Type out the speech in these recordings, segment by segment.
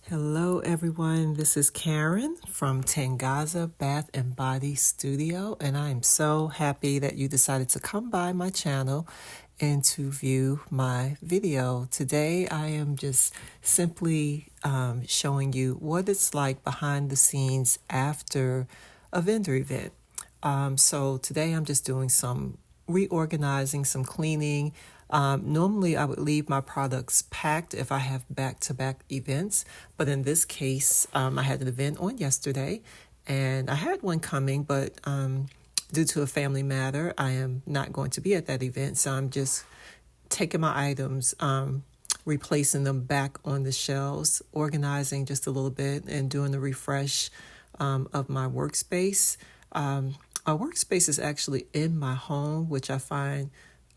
Hello, everyone. This is Karen from Tangaza Bath and Body Studio, and I am so happy that you decided to come by my channel and to view my video. Today, I am just simply showing you what it's like behind the scenes after a vendor event. So today, I'm just doing some reorganizing, some cleaning. Normally, I would leave my products packed if I have back-to-back events, but in this case, I had an event on yesterday, and I had one coming, but due to a family matter, I am not going to be at that event, so I'm just taking my items, replacing them back on the shelves, organizing just a little bit, and doing the refresh of my workspace. My workspace is actually in my home, which I find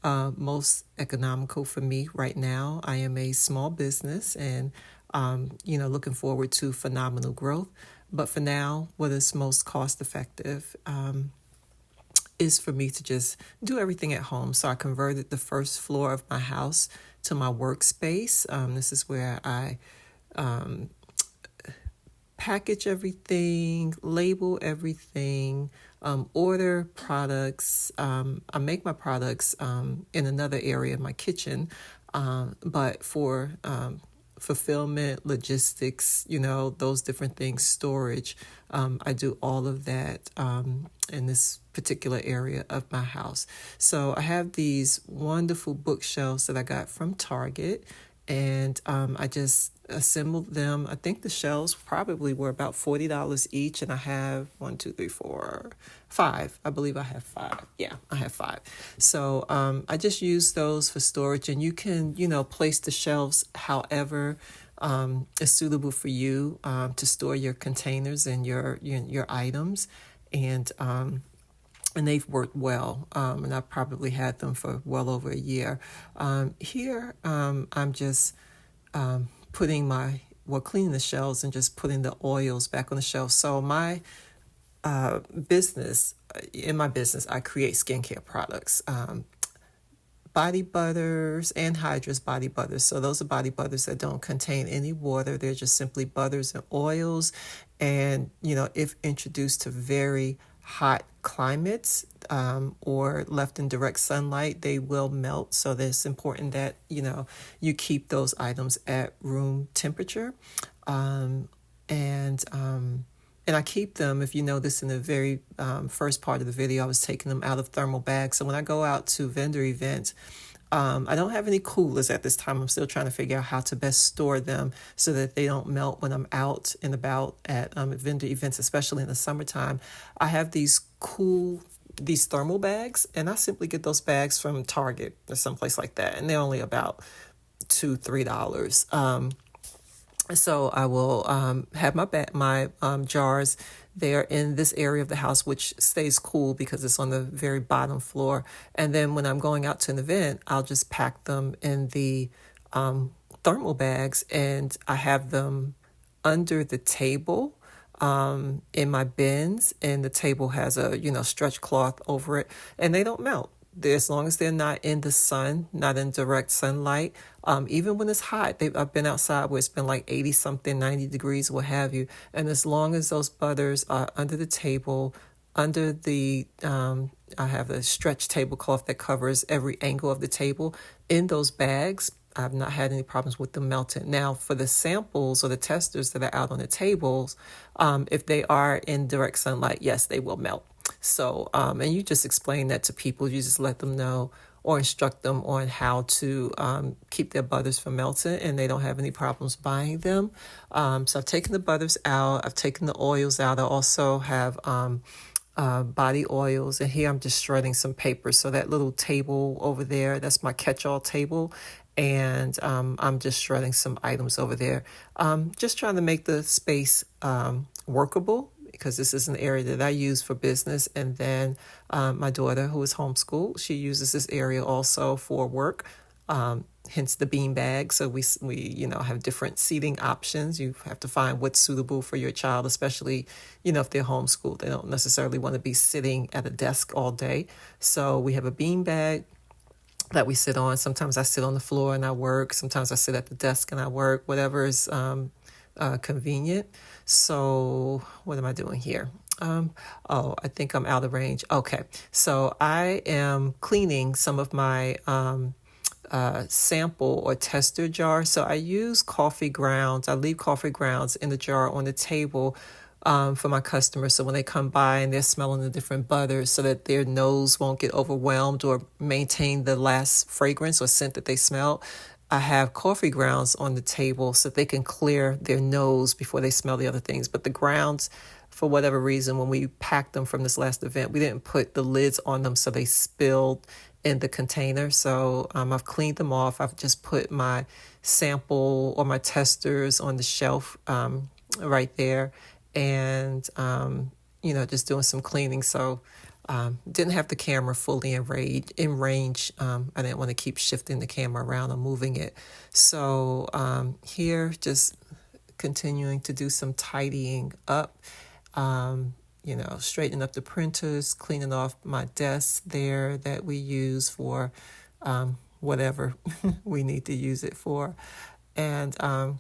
most economical for me right now. I am a small business and, looking forward to phenomenal growth. But for now, what is most cost effective is for me to just do everything at home. So I converted the first floor of my house to my workspace. This is where I package everything, label everything, order products. I make my products in another area of my kitchen, but for fulfillment, logistics, those different things, storage, I do all of that in this particular area of my house. So I have these wonderful bookshelves that I got from Target, and I just assembled them. I think the shelves probably were about $40 each, and I have 5. I believe I have 5. Yeah, I have 5. So I just use those for storage, and you can, place the shelves however is suitable for you to store your containers and your items, and they've worked well, and I've probably had them for well over a year. Here, I'm just cleaning the shelves and just putting the oils back on the shelves. So my in my business, I create skincare products, body butters, anhydrous body butters. So those are body butters that don't contain any water. They're just simply butters and oils. And, if introduced to very hot climates or left in direct sunlight, they will melt. So it's important that, you keep those items at room temperature. And I keep them, if you notice in the very first part of the video, I was taking them out of thermal bags. So when I go out to vendor events, I don't have any coolers at this time. I'm still trying to figure out how to best store them so that they don't melt when I'm out and about at vendor events, especially in the summertime. I have these thermal bags, and I simply get those bags from Target or someplace like that, and they're only about $2-3. So I will have my jars there in this area of the house, which stays cool because it's on the very bottom floor. And then when I'm going out to an event, I'll just pack them in the thermal bags, and I have them under the table in my bins, and the table has a stretch cloth over it, and they don't melt. As long as they're not in the sun, not in direct sunlight, even when it's hot. I've been outside where it's been like 80 something, 90 degrees, what have you. And as long as those butters are under the table, under the, I have a stretch tablecloth that covers every angle of the table in those bags. I've not had any problems with them melting. Now, for the samples or the testers that are out on the tables, if they are in direct sunlight, yes, they will melt. So, and you just explain that to people. You just let them know or instruct them on how to keep their butters from melting, and they don't have any problems buying them. So I've taken the butters out. I've taken the oils out. I also have body oils, and here I'm just shredding some paper. So that little table over there, that's my catch-all table, and I'm just shredding some items over there. Just trying to make the space workable, because this is an area that I use for business. And then my daughter, who is homeschooled, she uses this area also for work, hence the bean bag. So we have different seating options. You have to find what's suitable for your child, especially, if they're homeschooled. They don't necessarily want to be sitting at a desk all day. So we have a bean bag that we sit on. Sometimes I sit on the floor and I work. Sometimes I sit at the desk and I work, whatever is convenient. So what am I doing here? I think I'm out of range. Okay, so I am cleaning some of my sample or tester jar. So I use coffee grounds. I leave coffee grounds in the jar on the table for my customers. So when they come by and they're smelling the different butters so that their nose won't get overwhelmed or maintain the last fragrance or scent that they smell, I have coffee grounds on the table so that they can clear their nose before they smell the other things. But the grounds, for whatever reason, when we packed them from this last event, we didn't put the lids on them, so they spilled in the container. So I've cleaned them off. I've just put my sample or my testers on the shelf right there, and just doing some cleaning. So didn't have the camera fully in range. I didn't want to keep shifting the camera around or moving it. So here, just continuing to do some tidying up. Straightening up the printers, cleaning off my desk there that we use for whatever we need to use it for. And I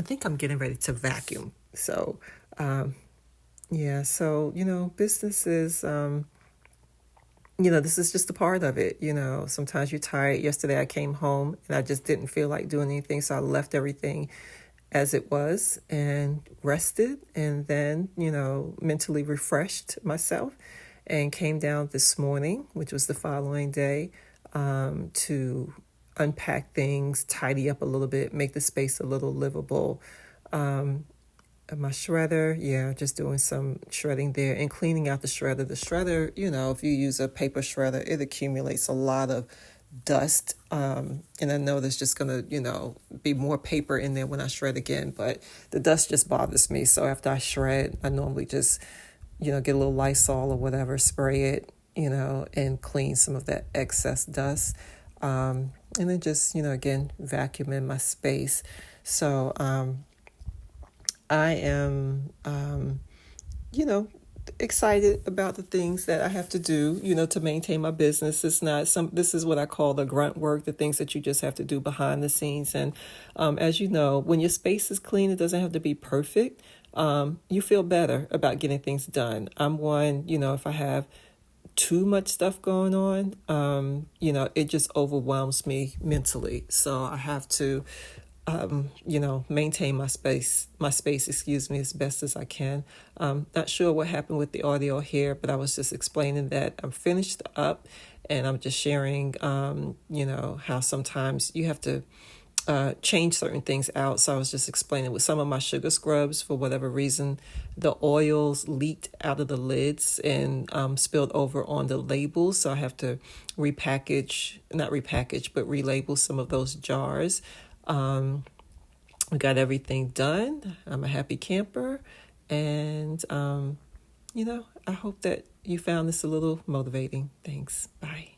think I'm getting ready to vacuum. So, businesses, this is just a part of it. Sometimes you're tired. Yesterday I came home and I just didn't feel like doing anything. So I left everything as it was and rested, and then, mentally refreshed myself and came down this morning, which was the following day, to unpack things, tidy up a little bit, make the space a little livable. My shredder, just doing some shredding there and cleaning out the shredder. The shredder, if you use a paper shredder, it accumulates a lot of dust, and I know there's just gonna be more paper in there when I shred again, but the dust just bothers me. So after I shred, I normally just get a little Lysol or whatever, spray it, and clean some of that excess dust, and then just again vacuuming my space. So I am excited about the things that I have to do, to maintain my business. This is what I call the grunt work, the things that you just have to do behind the scenes. And as you know, when your space is clean, it doesn't have to be perfect. You feel better about getting things done. I'm one, if I have too much stuff going on, it just overwhelms me mentally. So I have to maintain my space, as best as I can. Not sure what happened with the audio here, but I was just explaining that I'm finished up, and I'm just sharing, how sometimes you have to change certain things out. So I was just explaining with some of my sugar scrubs, for whatever reason, the oils leaked out of the lids and spilled over on the labels. So I have to not repackage, but relabel some of those jars. We got everything done. I'm a happy camper. And, I hope that you found this a little motivating. Thanks. Bye.